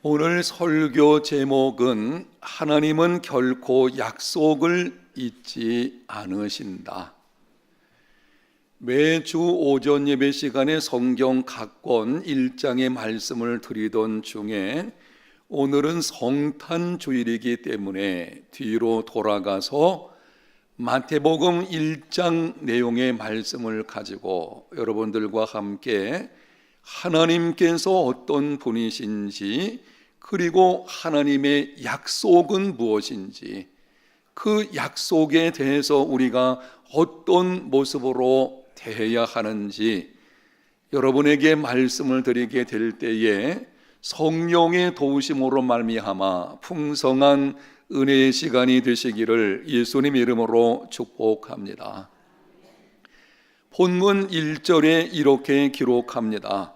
오늘 설교 제목은 하나님은 결코 약속을 잊지 않으신다. 매주 오전 예배 시간에 성경 각 권 1장의 말씀을 드리던 중에 오늘은 성탄 주일이기 때문에 뒤로 돌아가서 마태복음 1장 내용의 말씀을 가지고 여러분들과 함께 하나님께서 어떤 분이신지, 그리고 하나님의 약속은 무엇인지, 그 약속에 대해서 우리가 어떤 모습으로 대해야 하는지 여러분에게 말씀을 드리게 될 때에 성령의 도우심으로 말미암아 풍성한 은혜의 시간이 되시기를 예수님 이름으로 축복합니다. 본문 1절에 이렇게 기록합니다.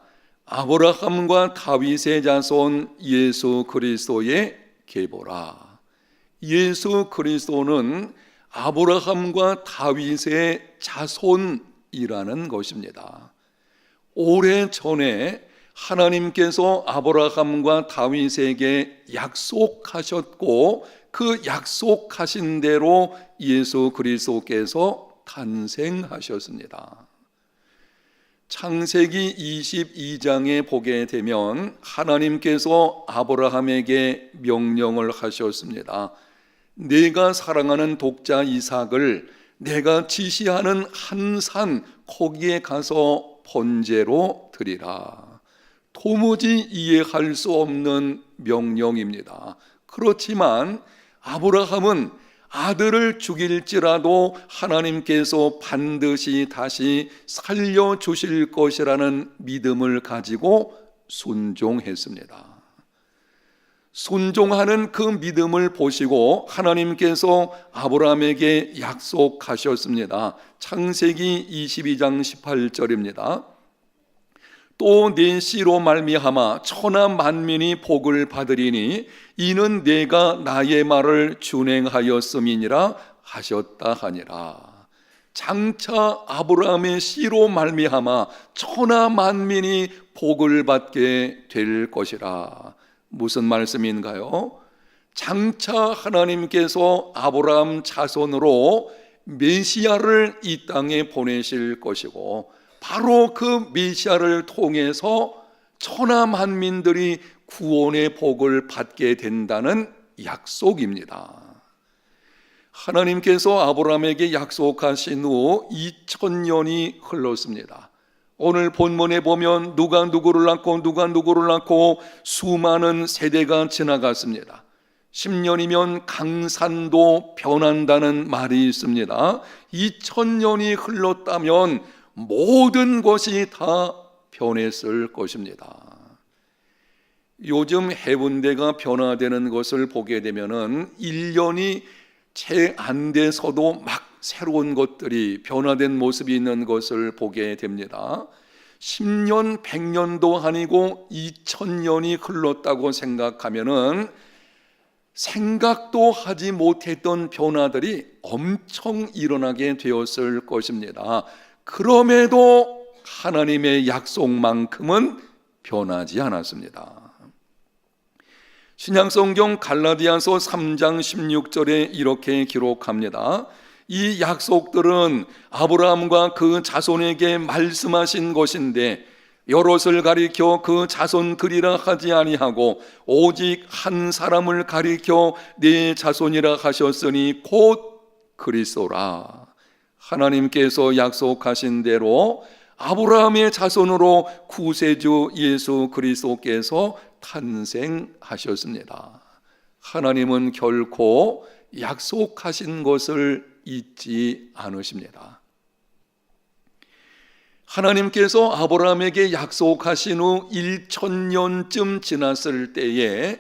아브라함과 다윗의 자손 예수 그리스도의 계보라. 예수 그리스도는 아브라함과 다윗의 자손이라는 것입니다. 오래전에 하나님께서 아브라함과 다윗에게 약속하셨고 그 약속하신 대로 예수 그리스도께서 탄생하셨습니다. 창세기 22장에 보게 되면 하나님께서 아브라함에게 명령을 하셨습니다. 내가 사랑하는 독자 이삭을 내가 지시하는 한 산 거기에 가서 번제로 드리라. 도무지 이해할 수 없는 명령입니다. 그렇지만 아브라함은 아들을 죽일지라도 하나님께서 반드시 다시 살려주실 것이라는 믿음을 가지고 순종했습니다. 순종하는 그 믿음을 보시고 하나님께서 아브라함에게 약속하셨습니다. 창세기 22장 18절입니다. 또 내 씨로 말미암아 천하 만민이 복을 받으리니 이는 내가 나의 말을 준행하였음이니라 하셨다 하니라. 장차 아브라함의 씨로 말미암아 천하 만민이 복을 받게 될 것이라. 무슨 말씀인가요? 장차 하나님께서 아브라함 자손으로 메시아를 이 땅에 보내실 것이고 바로 그 메시아를 통해서 천하 만민들이 구원의 복을 받게 된다는 약속입니다. 하나님께서 아브라함에게 약속하신 후 2000년이 흘렀습니다. 오늘 본문에 보면 누가 누구를 낳고 수많은 세대가 지나갔습니다. 10년이면 강산도 변한다는 말이 있습니다. 2000년이 흘렀다면 모든 것이 다 변했을 것입니다. 요즘 해운대가 변화되는 것을 보게 되면은 1년이 채 안 돼서도 막 새로운 것들이 변화된 모습이 있는 것을 보게 됩니다. 10년, 100년도 아니고 2000년이 흘렀다고 생각하면은 생각도 하지 못했던 변화들이 엄청 일어나게 되었을 것입니다. 그럼에도 하나님의 약속만큼은 변하지 않았습니다. 신약성경 갈라디아서 3장 16절에 이렇게 기록합니다. 이 약속들은 아브라함과 그 자손에게 말씀하신 것인데 여럿을 가리켜 그 자손들이라 하지 아니하고 오직 한 사람을 가리켜 네 자손이라 하셨으니 곧 그리스도라. 하나님께서 약속하신 대로 아브라함의 자손으로 구세주 예수 그리스도께서 탄생하셨습니다. 하나님은 결코 약속하신 것을 잊지 않으십니다. 하나님께서 아브라함에게 약속하신 후 1000년쯤 지났을 때에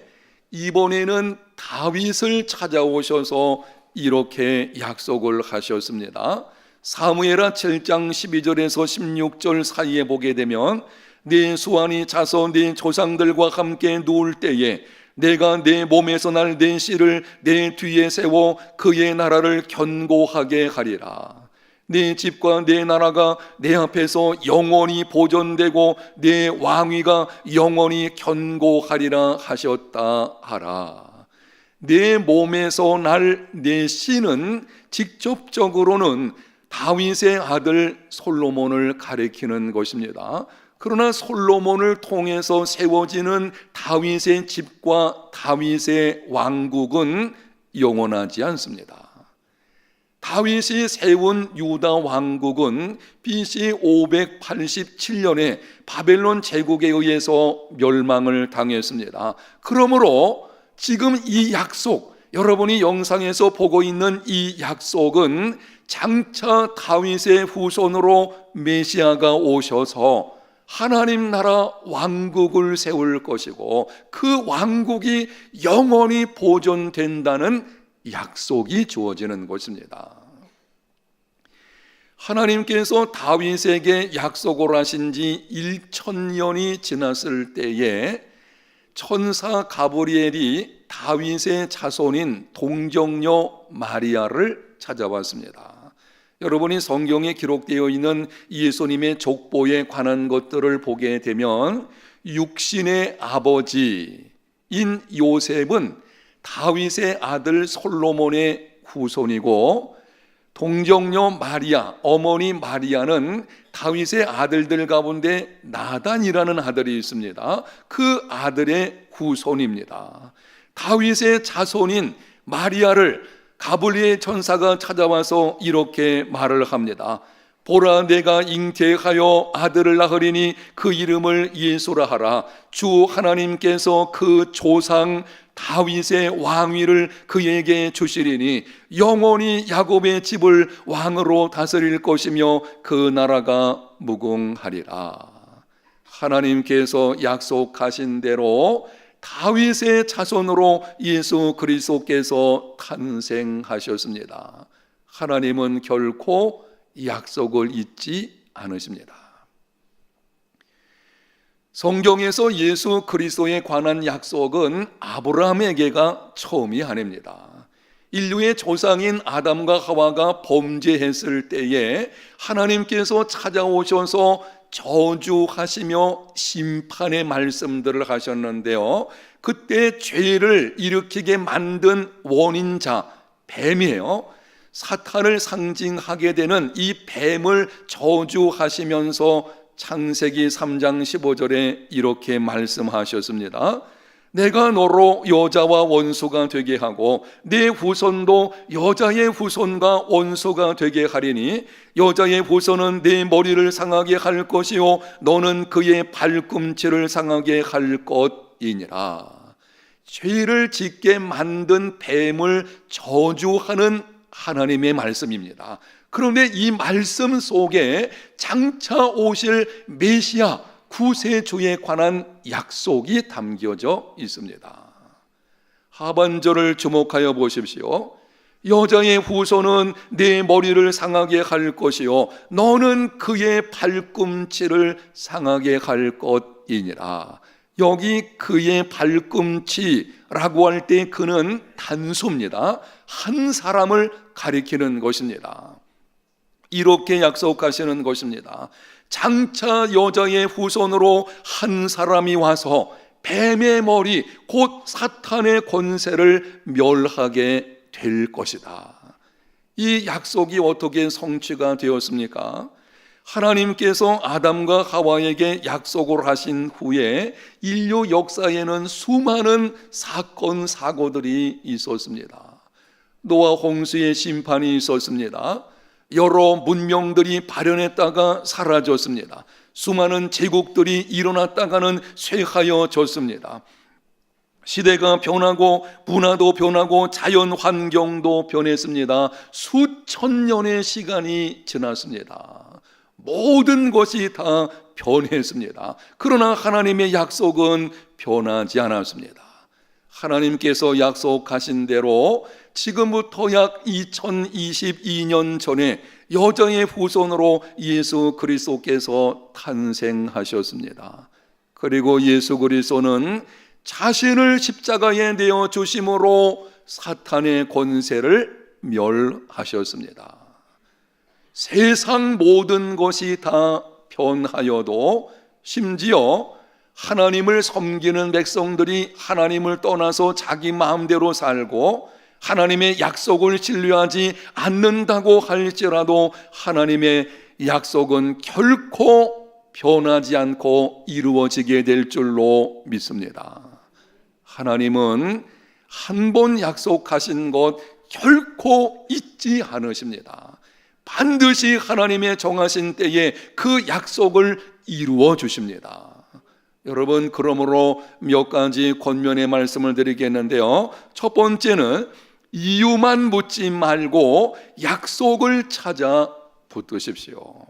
이번에는 다윗을 찾아오셔서 이렇게 약속을 하셨습니다. 사무엘하 7장 12절에서 16절 사이에 보게 되면 네 수완이 자서 네 조상들과 함께 누울 때에 내가 내 몸에서 날 내 씨를 내 뒤에 세워 그의 나라를 견고하게 하리라. 내 집과 내 나라가 내 앞에서 영원히 보존되고 내 왕위가 영원히 견고하리라 하셨다 하라. 내 몸에서 날 내 씨는 직접적으로는 다윗의 아들 솔로몬을 가리키는 것입니다. 그러나 솔로몬을 통해서 세워지는 다윗의 집과 다윗의 왕국은 영원하지 않습니다. 다윗이 세운 유다 왕국은 BC 587년에 바벨론 제국에 의해서 멸망을 당했습니다. 그러므로 지금 이 약속, 여러분이 영상에서 보고 있는 이 약속은 장차 다윗의 후손으로 메시아가 오셔서 하나님 나라 왕국을 세울 것이고 그 왕국이 영원히 보존된다는 약속이 주어지는 것입니다. 하나님께서 다윗에게 약속을 하신 지 1000년이 지났을 때에 천사 가브리엘이 다윗의 자손인 동정녀 마리아를 찾아왔습니다. 여러분이 성경에 기록되어 있는 예수님의 족보에 관한 것들을 보게 되면 육신의 아버지인 요셉은 다윗의 아들 솔로몬의 후손이고, 동정녀 마리아, 어머니 마리아는 다윗의 아들들 가운데 나단이라는 아들이 있습니다. 그 아들의 후손입니다. 다윗의 자손인 마리아를 가브리엘 천사가 찾아와서 이렇게 말을 합니다. 보라, 내가 잉태하여 아들을 낳으리니 그 이름을 예수라 하라. 주 하나님께서 그 조상 다윗의 왕위를 그에게 주시리니 영원히 야곱의 집을 왕으로 다스릴 것이며 그 나라가 무궁하리라. 하나님께서 약속하신 대로 다윗의 자손으로 예수 그리스도께서 탄생하셨습니다. 하나님은 결코 약속을 잊지 않으십니다. 성경에서 예수 그리스도에 관한 약속은 아브라함에게가 처음이 아닙니다. 인류의 조상인 아담과 하와가 범죄했을 때에 하나님께서 찾아오셔서 저주하시며 심판의 말씀들을 하셨는데요, 그때 죄를 일으키게 만든 원인자 뱀이에요. 사탄을 상징하게 되는 이 뱀을 저주하시면서 창세기 3장 15절에 이렇게 말씀하셨습니다. 내가 너로 여자와 원수가 되게 하고 내 후손도 여자의 후손과 원수가 되게 하리니 여자의 후손은 내 머리를 상하게 할 것이요 너는 그의 발꿈치를 상하게 할 것이니라. 죄를 짓게 만든 뱀을 저주하는 하나님의 말씀입니다. 그런데 이 말씀 속에 장차 오실 메시아 구세주에 관한 약속이 담겨져 있습니다. 하반절을 주목하여 보십시오. 여자의 후손은 내 머리를 상하게 할 것이요 너는 그의 발꿈치를 상하게 할 것이니라. 여기 그의 발꿈치라고 할 때 그는 단수입니다. 한 사람을 가리키는 것입니다. 이렇게 약속하시는 것입니다. 장차 여자의 후손으로 한 사람이 와서 뱀의 머리 곧 사탄의 권세를 멸하게 될 것이다. 이 약속이 어떻게 성취가 되었습니까? 하나님께서 아담과 하와에게 약속을 하신 후에 인류 역사에는 수많은 사건 사고들이 있었습니다. 노아 홍수의 심판이 있었습니다. 여러 문명들이 발현했다가 사라졌습니다. 수많은 제국들이 일어났다가는 쇠하여졌습니다. 시대가 변하고 문화도 변하고 자연 환경도 변했습니다. 수천 년의 시간이 지났습니다. 모든 것이 다 변했습니다. 그러나 하나님의 약속은 변하지 않았습니다. 하나님께서 약속하신 대로 지금부터 약 2022년 전에 여자의 후손으로 예수 그리스도께서 탄생하셨습니다. 그리고 예수 그리스도는 자신을 십자가에 내어 주심으로 사탄의 권세를 멸하셨습니다. 세상 모든 것이 다 변하여도 심지어 하나님을 섬기는 백성들이 하나님을 떠나서 자기 마음대로 살고 하나님의 약속을 신뢰하지 않는다고 할지라도 하나님의 약속은 결코 변하지 않고 이루어지게 될 줄로 믿습니다. 하나님은 한 번 약속하신 것 결코 잊지 않으십니다. 반드시 하나님의 정하신 때에 그 약속을 이루어 주십니다. 여러분, 그러므로 몇 가지 권면의 말씀을 드리겠는데요. 첫 번째는 이유만 묻지 말고 약속을 찾아 붙드십시오.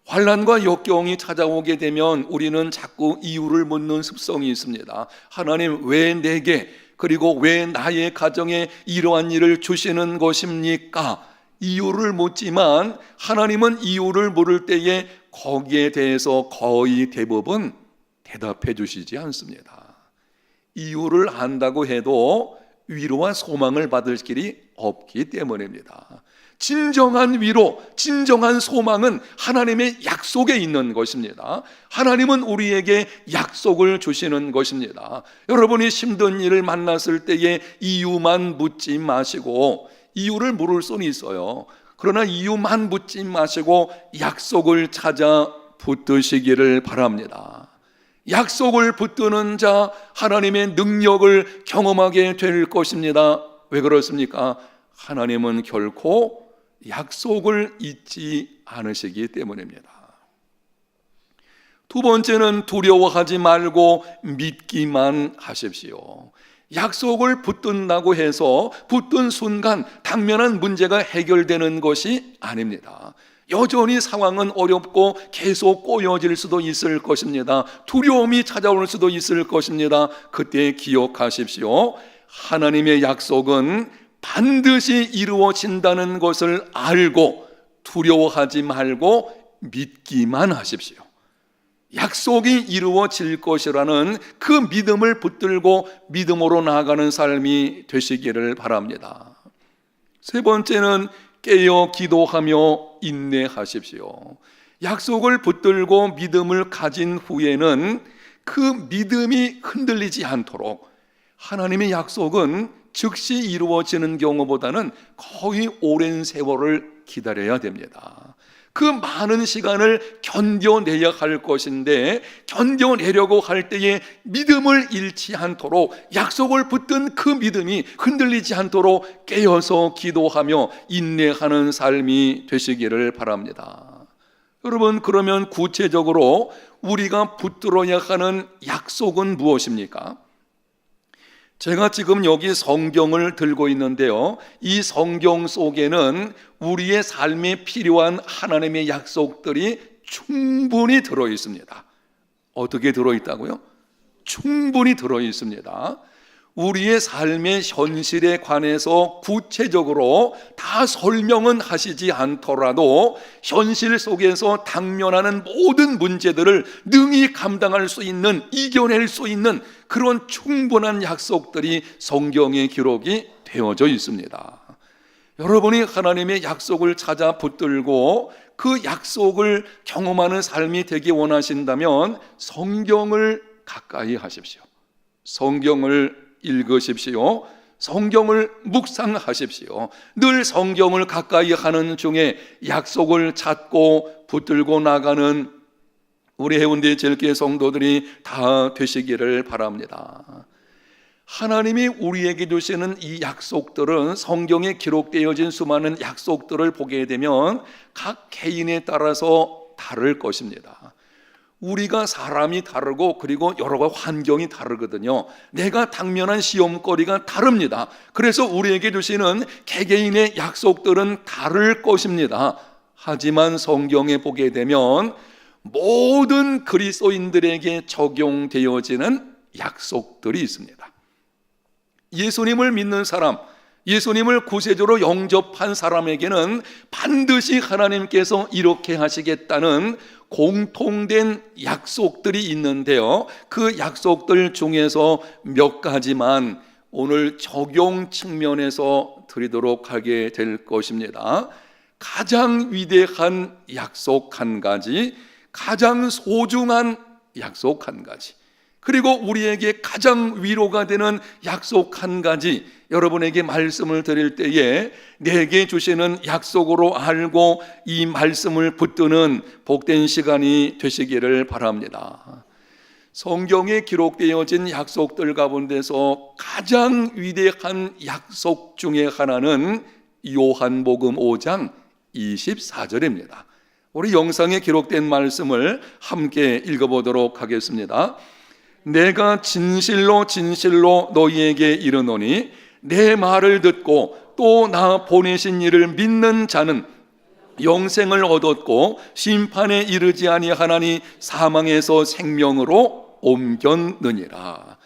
환난과 역경이 찾아오게 되면 우리는 자꾸 이유를 묻는 습성이 있습니다. 하나님, 왜 내게, 그리고 왜 나의 가정에 이러한 일을 주시는 것입니까? 이유를 묻지만 하나님은 이유를 물을 때에 거기에 대해서 거의 대부분 대답해 주시지 않습니다. 이유를 안다고 해도 위로와 소망을 받을 길이 없기 때문입니다. 진정한 위로, 진정한 소망은 하나님의 약속에 있는 것입니다. 하나님은 우리에게 약속을 주시는 것입니다. 여러분이 힘든 일을 만났을 때에 이유만 묻지 마시고, 이유를 물을 수는 있어요. 그러나 이유만 묻지 마시고 약속을 찾아 붙드시기를 바랍니다. 약속을 붙드는 자, 하나님의 능력을 경험하게 될 것입니다. 왜 그렇습니까? 하나님은 결코 약속을 잊지 않으시기 때문입니다. 두 번째는 두려워하지 말고 믿기만 하십시오. 약속을 붙든다고 해서 붙든 순간 당면한 문제가 해결되는 것이 아닙니다. 여전히 상황은 어렵고 계속 꼬여질 수도 있을 것입니다. 두려움이 찾아올 수도 있을 것입니다. 그때 기억하십시오. 하나님의 약속은 반드시 이루어진다는 것을 알고 두려워하지 말고 믿기만 하십시오. 약속이 이루어질 것이라는 그 믿음을 붙들고 믿음으로 나아가는 삶이 되시기를 바랍니다. 세 번째는 깨어 기도하며 인내하십시오. 약속을 붙들고 믿음을 가진 후에는 그 믿음이 흔들리지 않도록, 하나님의 약속은 즉시 이루어지는 경우보다는 거의 오랜 세월을 기다려야 됩니다. 그 많은 시간을 견뎌내야 할 것인데, 견뎌내려고 할 때에 믿음을 잃지 않도록, 약속을 붙든 그 믿음이 흔들리지 않도록 깨어서 기도하며 인내하는 삶이 되시기를 바랍니다. 여러분, 그러면 구체적으로 우리가 붙들어야 하는 약속은 무엇입니까? 제가 지금 여기 성경을 들고 있는데요, 이 성경 속에는 우리의 삶에 필요한 하나님의 약속들이 충분히 들어 있습니다. 어떻게 들어 있다고요? 충분히 들어 있습니다. 우리의 삶의 현실에 관해서 구체적으로 다 설명은 하시지 않더라도 현실 속에서 당면하는 모든 문제들을 능히 감당할 수 있는, 이겨낼 수 있는 그런 충분한 약속들이 성경에 기록이 되어져 있습니다. 여러분이 하나님의 약속을 찾아 붙들고 그 약속을 경험하는 삶이 되기 원하신다면 성경을 가까이 하십시오. 성경을 읽으십시오. 성경을 묵상하십시오. 늘 성경을 가까이 하는 중에 약속을 찾고 붙들고 나가는 우리 해운대 제일교회 성도들이 다 되시기를 바랍니다. 하나님이 우리에게 주시는 이 약속들은, 성경에 기록되어진 수많은 약속들을 보게 되면 각 개인에 따라서 다를 것입니다. 우리가 사람이 다르고 그리고 여러 가지 환경이 다르거든요. 내가 당면한 시험거리가 다릅니다. 그래서 우리에게 주시는 개개인의 약속들은 다를 것입니다. 하지만 성경에 보게 되면 모든 그리스도인들에게 적용되어지는 약속들이 있습니다. 예수님을 믿는 사람, 예수님을 구세주로 영접한 사람에게는 반드시 하나님께서 이렇게 하시겠다는 공통된 약속들이 있는데요, 그 약속들 중에서 몇 가지만 오늘 적용 측면에서 드리도록 하게 될 것입니다. 가장 위대한 약속 한 가지, 가장 소중한 약속 한 가지, 그리고 우리에게 가장 위로가 되는 약속 한 가지, 여러분에게 말씀을 드릴 때에 내게 주시는 약속으로 알고 이 말씀을 붙드는 복된 시간이 되시기를 바랍니다. 성경에 기록되어진 약속들 가운데서 가장 위대한 약속 중에 하나는 요한복음 5장 24절입니다. 우리 영상에 기록된 말씀을 함께 읽어보도록 하겠습니다. 내가 진실로 진실로 너희에게 이르노니 내 말을 듣고 또 나 보내신 이를 믿는 자는 영생을 얻었고 심판에 이르지 아니하나니 사망에서 생명으로 옮겼느니라.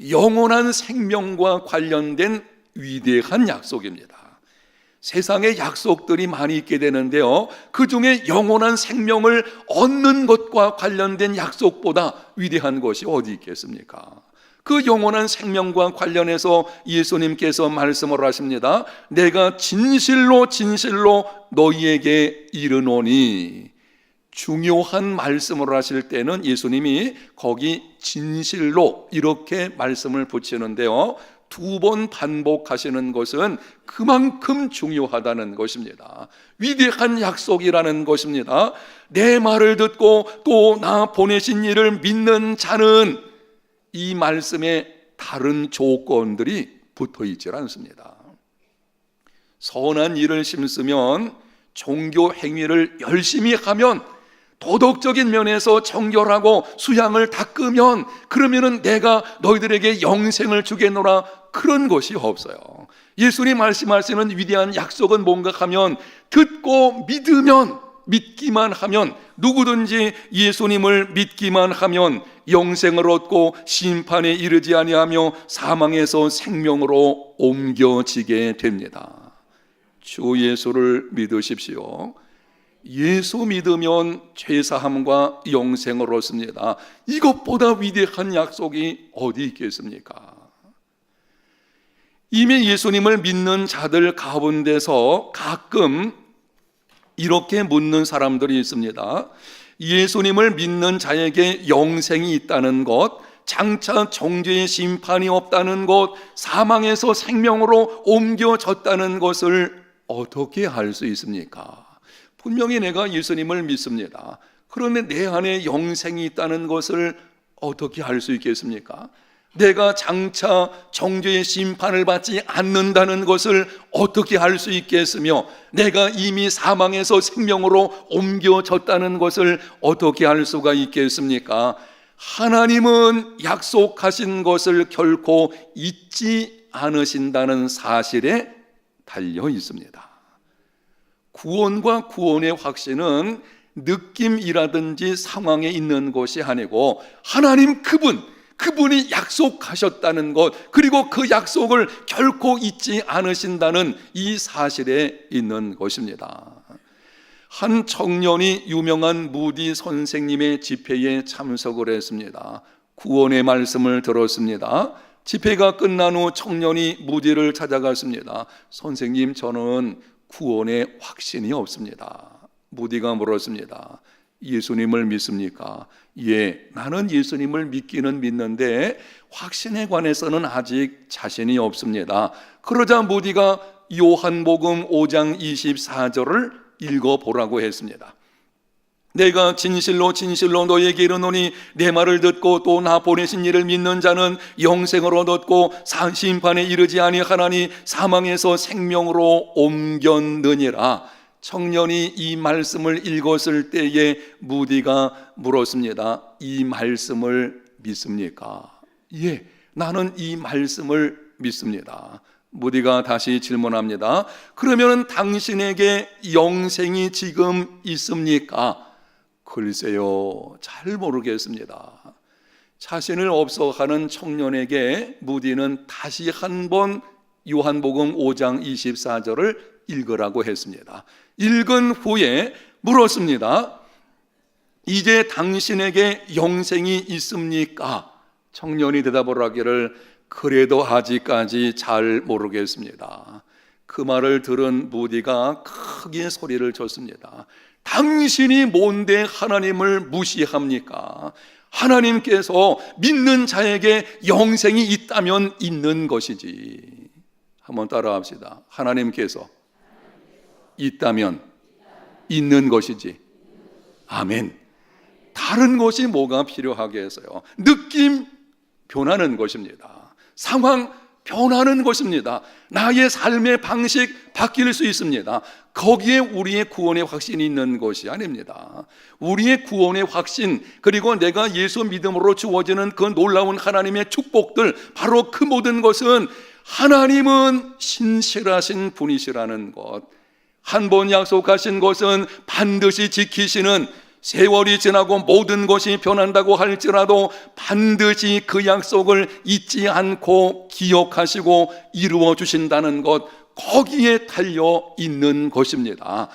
영원한 생명과 관련된 위대한 약속입니다. 세상에 약속들이 많이 있게 되는데요, 그 중에 영원한 생명을 얻는 것과 관련된 약속보다 위대한 것이 어디 있겠습니까? 그 영원한 생명과 관련해서 예수님께서 말씀을 하십니다. 내가 진실로 진실로 너희에게 이르노니. 중요한 말씀을 하실 때는 예수님이 거기 진실로 이렇게 말씀을 붙이는데요, 2번 반복하시는 것은 그만큼 중요하다는 것입니다. 위대한 약속이라는 것입니다. 내 말을 듣고 또 나 보내신 이를 믿는 자는, 이 말씀에 다른 조건들이 붙어 있질 않습니다. 선한 일을 심으면, 종교 행위를 열심히 하면, 도덕적인 면에서 정결하고 수양을 닦으면, 그러면은 내가 너희들에게 영생을 주겠노라, 그런 것이 없어요. 예수님 말씀하시는 위대한 약속은 뭔가 하면, 듣고 믿으면, 믿기만 하면, 누구든지 예수님을 믿기만 하면 영생을 얻고 심판에 이르지 아니하며 사망에서 생명으로 옮겨지게 됩니다. 주 예수를 믿으십시오. 예수 믿으면 죄사함과 영생을 얻습니다. 이것보다 위대한 약속이 어디 있겠습니까? 이미 예수님을 믿는 자들 가운데서 가끔 이렇게 묻는 사람들이 있습니다. 예수님을 믿는 자에게 영생이 있다는 것, 장차 정죄의 심판이 없다는 것, 사망에서 생명으로 옮겨졌다는 것을 어떻게 알 수 있습니까? 분명히 내가 예수님을 믿습니다. 그런데 내 안에 영생이 있다는 것을 어떻게 알 수 있겠습니까? 내가 장차 정죄의 심판을 받지 않는다는 것을 어떻게 알 수 있겠으며, 내가 이미 사망에서 생명으로 옮겨졌다는 것을 어떻게 알 수가 있겠습니까? 하나님은 약속하신 것을 결코 잊지 않으신다는 사실에 달려 있습니다. 구원과 구원의 확신은 느낌이라든지 상황에 있는 것이 아니고, 하나님 그분이 약속하셨다는 것, 그리고 그 약속을 결코 잊지 않으신다는 이 사실에 있는 것입니다. 한 청년이 유명한 무디 선생님의 집회에 참석을 했습니다. 구원의 말씀을 들었습니다. 집회가 끝난 후 청년이 무디를 찾아갔습니다. 선생님, 저는 구원의 확신이 없습니다. 무디가 물었습니다. 예수님을 믿습니까? 예, 나는 예수님을 믿기는 믿는데 확신에 관해서는 아직 자신이 없습니다. 그러자 무디가 요한복음 5장 24절을 읽어보라고 했습니다. 내가 진실로 진실로 너에게 이르노니 내 말을 듣고 또 나 보내신 이를 믿는 자는 영생을 얻었고 심판에 이르지 아니하나니 사망에서 생명으로 옮겼느니라. 청년이 이 말씀을 읽었을 때에 무디가 물었습니다. 이 말씀을 믿습니까? 예, 나는 이 말씀을 믿습니다. 무디가 다시 질문합니다. 그러면 당신에게 영생이 지금 있습니까? 글쎄요, 잘 모르겠습니다. 자신을 없어하는 청년에게 무디는 다시 한번 요한복음 5장 24절을 읽으라고 했습니다. 읽은 후에 물었습니다. 이제 당신에게 영생이 있습니까? 청년이 대답을 하기를 그래도 아직까지 잘 모르겠습니다. 그 말을 들은 무디가 크게 소리를 쳤습니다. 당신이 뭔데 하나님을 무시합니까? 하나님께서 믿는 자에게 영생이 있다면 있는 것이지. 한번 따라합시다. 하나님께서 있다면 있는 것이지. 아멘. 다른 것이 뭐가 필요하겠어요? 느낌 변하는 것입니다. 상황 변하는 것입니다. 나의 삶의 방식 바뀔 수 있습니다. 거기에 우리의 구원의 확신이 있는 것이 아닙니다. 우리의 구원의 확신, 그리고 내가 예수 믿음으로 주어지는 그 놀라운 하나님의 축복들, 바로 그 모든 것은 하나님은 신실하신 분이시라는 것, 한 번 약속하신 것은 반드시 지키시는, 세월이 지나고 모든 것이 변한다고 할지라도 반드시 그 약속을 잊지 않고 기억하시고 이루어 주신다는 것, 거기에 달려 있는 것입니다.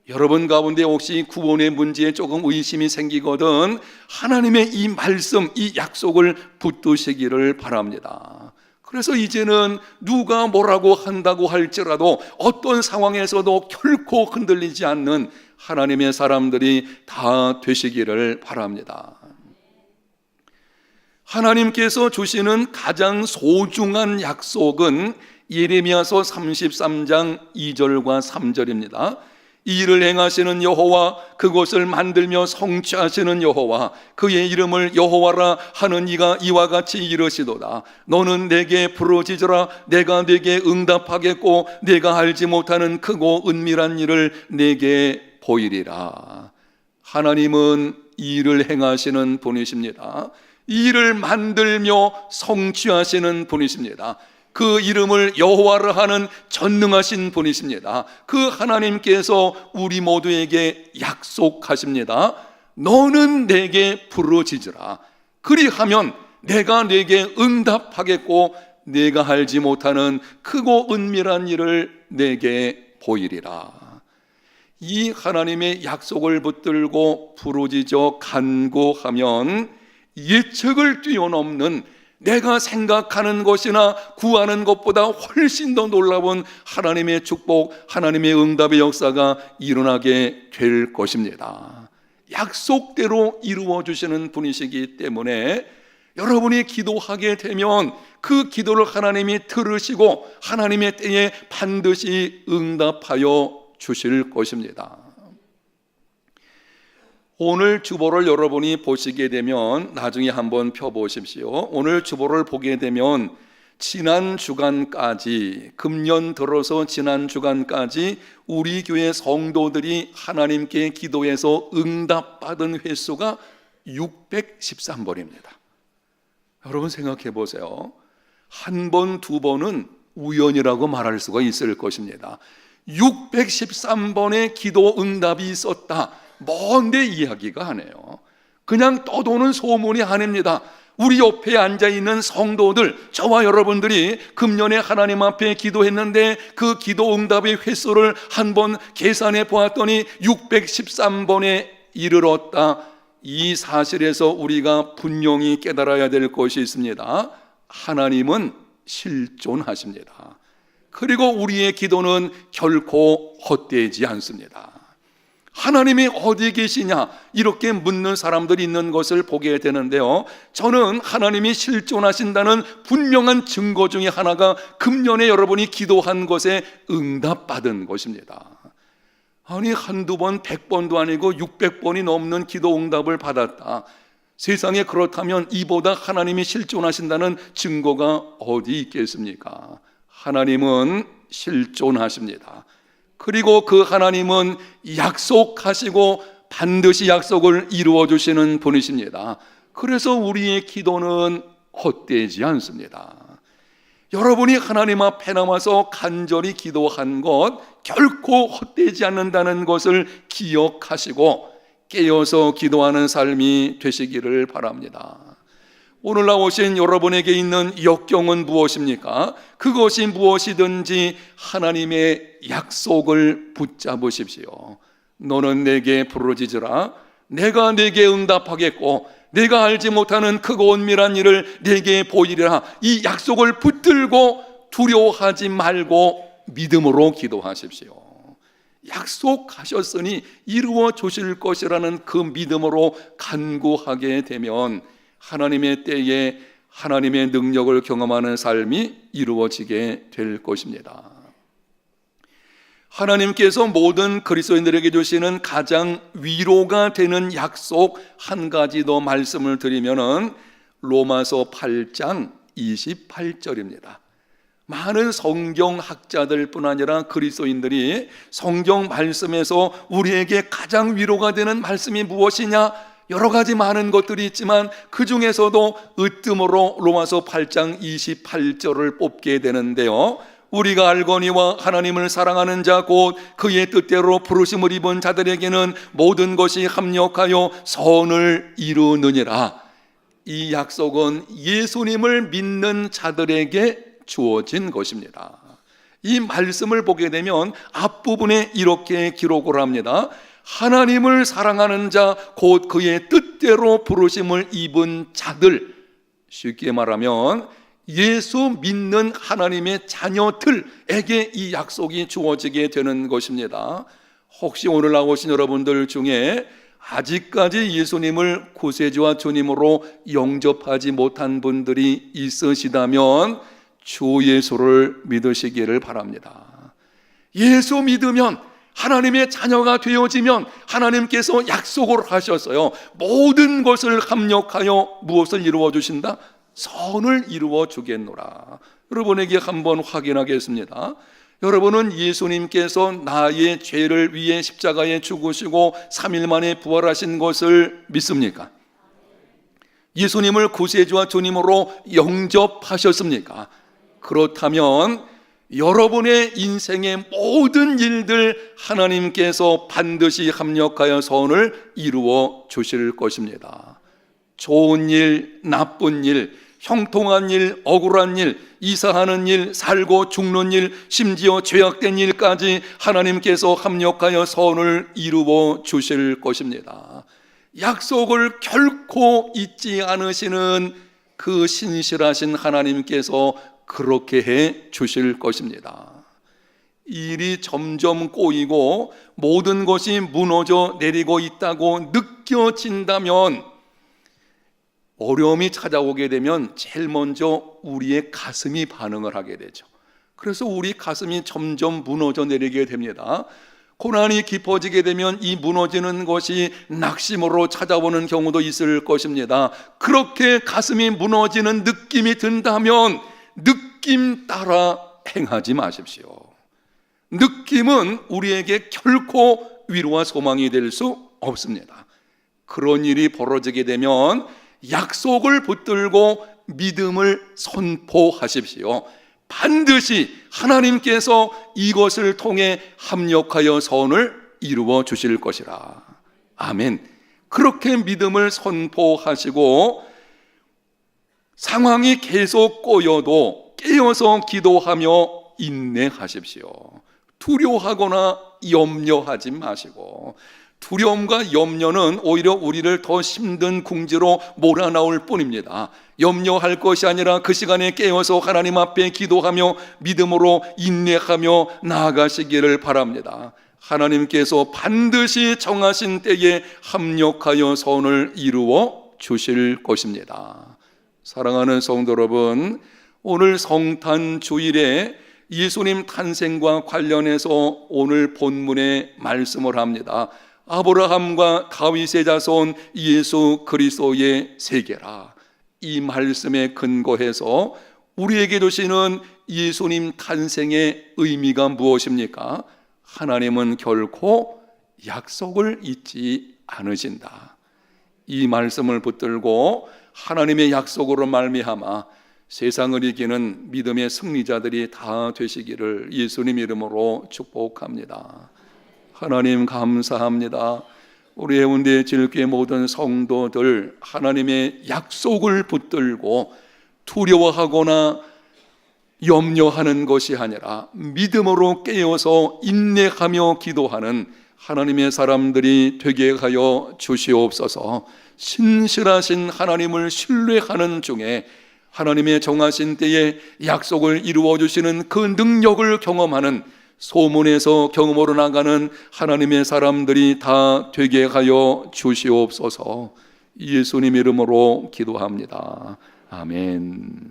여러분 가운데 혹시 구원의 문제에 조금 의심이 생기거든 하나님의 이 말씀, 이 약속을 붙드시기를 바랍니다. 그래서 이제는 누가 뭐라고 한다고 할지라도 어떤 상황에서도 결코 흔들리지 않는 하나님의 사람들이 다 되시기를 바랍니다. 하나님께서 주시는 가장 소중한 약속은 예레미야서 33장 2절과 3절입니다. 이 일을 행하시는 여호와, 그것을 만들며 성취하시는 여호와, 그의 이름을 여호와라 하는 이가 이와 같이 이르시도다. 너는 내게 부르짖으라. 내가 내게 응답하겠고 내가 알지 못하는 크고 은밀한 일을 내게 보이리라. 하나님은 이 일을 행하시는 분이십니다. 이 일을 만들며 성취하시는 분이십니다. 그 이름을 여호와라 하는 전능하신 분이십니다. 그 하나님께서 우리 모두에게 약속하십니다. 너는 내게 부르짖으라. 그리하면 내가 내게 응답하겠고 내가 알지 못하는 크고 은밀한 일을 내게 보이리라. 이 하나님의 약속을 붙들고 부르짖어 간구하면 예측을 뛰어넘는, 내가 생각하는 것이나 구하는 것보다 훨씬 더 놀라운 하나님의 축복, 하나님의 응답의 역사가 일어나게 될 것입니다. 약속대로 이루어 주시는 분이시기 때문에 여러분이 기도하게 되면 그 기도를 하나님이 들으시고 하나님의 때에 반드시 응답하여 주실 것입니다. 오늘 주보를 여러분이 보시게 되면 나중에 한번 펴보십시오. 오늘 주보를 보게 되면 지난 주간까지, 금년 들어서 지난 주간까지 우리 교회 성도들이 하나님께 기도해서 응답받은 횟수가 613번입니다. 여러분 생각해 보세요. 한 번, 두 번은 우연이라고 말할 수가 있을 것입니다. 613번의 기도 응답이 있었다. 먼데 이야기가 아니에요. 그냥 떠도는 소문이 아닙니다. 우리 옆에 앉아있는 성도들, 저와 여러분들이 금년에 하나님 앞에 기도했는데 그 기도 응답의 횟수를 한번 계산해 보았더니 613번에 이르렀다. 이 사실에서 우리가 분명히 깨달아야 될 것이 있습니다. 하나님은 실존하십니다. 그리고 우리의 기도는 결코 헛되지 않습니다. 하나님이 어디 계시냐 이렇게 묻는 사람들이 있는 것을 보게 되는데요, 저는 하나님이 실존하신다는 분명한 증거 중에 하나가 금년에 여러분이 기도한 것에 응답받은 것입니다. 아니 한두 번, 100번도 아니고 600번이 넘는 기도 응답을 받았다. 세상에 그렇다면 이보다 하나님이 실존하신다는 증거가 어디 있겠습니까? 하나님은 실존하십니다. 그리고 그 하나님은 약속하시고 반드시 약속을 이루어 주시는 분이십니다. 그래서 우리의 기도는 헛되지 않습니다. 여러분이 하나님 앞에 나와서 간절히 기도한 것 결코 헛되지 않는다는 것을 기억하시고 깨어서 기도하는 삶이 되시기를 바랍니다. 오늘 나오신 여러분에게 있는 역경은 무엇입니까? 그것이 무엇이든지 하나님의 약속을 붙잡으십시오. 너는 내게 부르짖으라. 내가 내게 응답하겠고 내가 알지 못하는 크고 은밀한 일을 내게 보이리라. 이 약속을 붙들고 두려워하지 말고 믿음으로 기도하십시오. 약속하셨으니 이루어 주실 것이라는 그 믿음으로 간구하게 되면 하나님의 때에 하나님의 능력을 경험하는 삶이 이루어지게 될 것입니다. 하나님께서 모든 그리스도인들에게 주시는 가장 위로가 되는 약속 한 가지 더 말씀을 드리면은 로마서 8장 28절입니다. 많은 성경학자들뿐 아니라 그리스도인들이 성경 말씀에서 우리에게 가장 위로가 되는 말씀이 무엇이냐, 여러 가지 많은 것들이 있지만 그 중에서도 으뜸으로 로마서 8장 28절을 뽑게 되는데요, 우리가 알거니와 하나님을 사랑하는 자 곧 그의 뜻대로 부르심을 입은 자들에게는 모든 것이 합력하여 선을 이루느니라. 이 약속은 예수님을 믿는 자들에게 주어진 것입니다. 이 말씀을 보게 되면 앞부분에 이렇게 기록을 합니다. 하나님을 사랑하는 자 곧 그의 뜻대로 부르심을 입은 자들, 쉽게 말하면 예수 믿는 하나님의 자녀들에게 이 약속이 주어지게 되는 것입니다. 혹시 오늘 나오신 여러분들 중에 아직까지 예수님을 구세주와 주님으로 영접하지 못한 분들이 있으시다면 주 예수를 믿으시기를 바랍니다. 예수 믿으면, 하나님의 자녀가 되어지면 하나님께서 약속을 하셨어요. 모든 것을 합력하여 무엇을 이루어 주신다? 선을 이루어 주겠노라. 여러분에게 한번 확인하겠습니다. 여러분은 예수님께서 나의 죄를 위해 십자가에 죽으시고 3일 만에 부활하신 것을 믿습니까? 예수님을 구세주와 주님으로 영접하셨습니까? 그렇다면 여러분의 인생의 모든 일들 하나님께서 반드시 합력하여 선을 이루어 주실 것입니다. 좋은 일, 나쁜 일, 형통한 일, 억울한 일, 이사하는 일, 살고 죽는 일, 심지어 죄악된 일까지 하나님께서 합력하여 선을 이루어 주실 것입니다. 약속을 결코 잊지 않으시는 그 신실하신 하나님께서 그렇게 해 주실 것입니다. 일이 점점 꼬이고 모든 것이 무너져 내리고 있다고 느껴진다면, 어려움이 찾아오게 되면 제일 먼저 우리의 가슴이 반응을 하게 되죠. 그래서 우리 가슴이 점점 무너져 내리게 됩니다. 고난이 깊어지게 되면 이 무너지는 것이 낙심으로 찾아오는 경우도 있을 것입니다. 그렇게 가슴이 무너지는 느낌이 든다면 느낌 따라 행하지 마십시오. 느낌은 우리에게 결코 위로와 소망이 될 수 없습니다. 그런 일이 벌어지게 되면 약속을 붙들고 믿음을 선포하십시오. 반드시 하나님께서 이것을 통해 합력하여 선을 이루어 주실 것이라. 아멘. 그렇게 믿음을 선포하시고 상황이 계속 꼬여도 깨어서 기도하며 인내하십시오. 두려워하거나 염려하지 마시고, 두려움과 염려는 오히려 우리를 더 힘든 궁지로 몰아넣을 뿐입니다. 염려할 것이 아니라 그 시간에 깨어서 하나님 앞에 기도하며 믿음으로 인내하며 나아가시기를 바랍니다. 하나님께서 반드시 정하신 때에 합력하여 선을 이루어 주실 것입니다. 사랑하는 성도 여러분, 오늘 성탄 주일에 예수님 탄생과 관련해서 오늘 본문에 말씀을 합니다. 아브라함과 다윗의 자손 예수 그리스도의 세계라. 이 말씀에 근거해서 우리에게 주시는 예수님 탄생의 의미가 무엇입니까? 하나님은 결코 약속을 잊지 않으신다. 이 말씀을 붙들고 하나님의 약속으로 말미암아 세상을 이기는 믿음의 승리자들이 다 되시기를 예수님 이름으로 축복합니다. 하나님 감사합니다. 우리 해운대 질교의 모든 성도들, 하나님의 약속을 붙들고 두려워하거나 염려하는 것이 아니라 믿음으로 깨어서 인내하며 기도하는 하나님의 사람들이 되게 하여 주시옵소서. 신실하신 하나님을 신뢰하는 중에 하나님의 정하신 때에 약속을 이루어 주시는 그 능력을 경험하는, 소문에서 경험으로 나가는 하나님의 사람들이 다 되게 하여 주시옵소서. 예수님 이름으로 기도합니다. 아멘.